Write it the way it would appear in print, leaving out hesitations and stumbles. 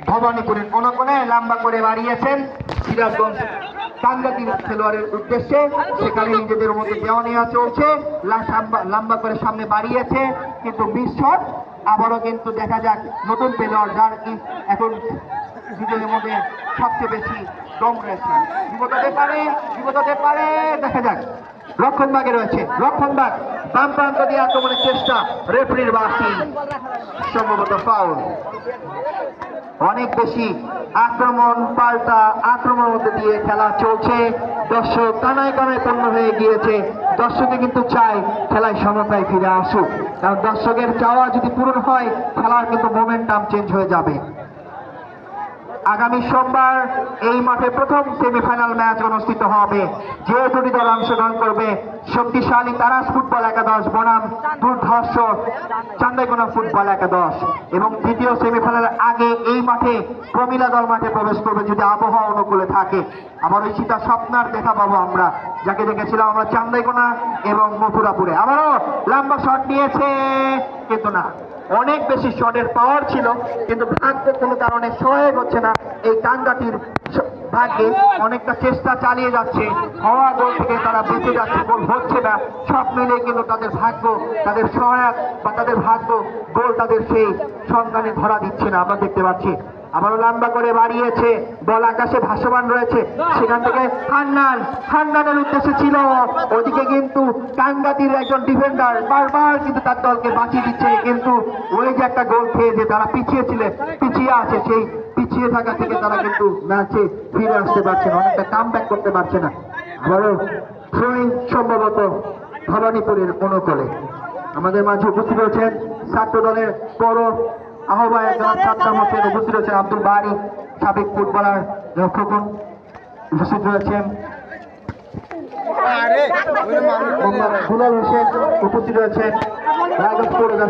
ভবানীপুরের কোন কোণে লম্বা করে বাড়িয়েছেন সিরাজগঞ্জ টাঙ্গাতির খেলোয়াড়ের উদ্দেশ্যে, সেখানে নিজেদের মধ্যে দেওয়া নেওয়া চলছে, লম্বা করে সামনে বাড়িয়েছে কিন্তু মিস শট। আবারও কিন্তু দেখা যাক নতুন খেলোয়াড় যার কি এখন নিজেদের মধ্যে সবচেয়ে বেশি দম রয়েছে, বিপদ হতে পারে দেখা যাক। রক্ষণভাগে রয়েছে, রক্ষণভাগ বাম প্রান্ত দিয়ে আক্রমণের চেষ্টা, রেফারির বাঁশি, সম্ভবত ফাউল। অনেক বেশি আক্রমণ পাল্টা আক্রমণের মধ্যে দিয়ে খেলা চলছে, দর্শক কানায় কানায় পূর্ণ হয়ে গিয়েছে। দর্শকে কিন্তু চায় খেলায় সমতায় ফিরে আসুক, কারণ দর্শকের চাওয়া যদি পূরণ হয় খেলার কিন্তু মোমেন্টাম চেঞ্জ হয়ে যাবে। আগামী সোমবার এই মাঠে প্রথম সেমিফাইনাল ম্যাচ অনুষ্ঠিত হবে। যে দুটি দল অংশগ্রহণ করবে, শক্তিশালী তারাস ফুটবল একাদশ বনাম দুর্ধর্ষ চান্দাইকোনা ফুটবল একাদশ, এবং দ্বিতীয় সেমিফাইনালের আগে এই মাঠে প্রমিলা দল মাঠে প্রবেশ করবে যদি আবহাওয়া অনুকূলে থাকে। আবার ওই সীতা স্বপ্নার দেখা পাবো আমরা, যাকে দেখেছিলাম আমরা চান্দাইকোনা এবং মথুরাপুরে। আবারও লম্বা শট নিয়েছে কিন্তু না, অনেক বেশি শটের পাওয়ার ছিল কিন্তু ভাগ্য কোনো কারণে সহায়ক হচ্ছে না। এই টাঙ্গাতির ভাগ্যে অনেকটা চেষ্টা চালিয়ে যাচ্ছে, হওয়া গোল থেকে তারা বেঁচে যাচ্ছে, গোল হচ্ছে না। সব মিলে কিন্তু তাদের ভাগ্য, তাদের সহায়ক বা তাদের ভাগ্য গোল তাদের সেই সন্ধানে ধরা দিচ্ছে না, আমরা দেখতে পাচ্ছি। আবারও লম্বা করে বাড়িয়েছে, বল আকাশে ভাসমান রয়েছে, সেখান থেকে হান্নানের উদ্দেশ্যে ছিল, ওদিকে কিন্তু টাঙ্গাতির একজন ডিফেন্ডার বারবার কিন্তু তার দলকে বাঁচিয়ে দিচ্ছে, কিন্তু ওই যে একটা গোল খেয়ে যে তারা পিছিয়ে আছে, সেই পিছিয়ে থাকা থেকে তারা কিন্তু ম্যাচে ফিরে আসতে পারছে না, অনেকটা কাম ব্যাক করতে পারছে না। বড় থ্রোইং সম্ভবত ভবানীপুরের অনুকূলে। আমাদের মাঝে উপস্থিত রয়েছেন ছাত্র দলের বড় আহ্বায়ক সাদ্দাম হোসেন, উপস্থিত রয়েছেন আব্দুল বারি, সাবেক ফুটবলার খোকন, উপস্থিত রয়েছেন দুলাল হোসেন, উপস্থিত রয়েছেন রায়গঞ্জ পৌরসভা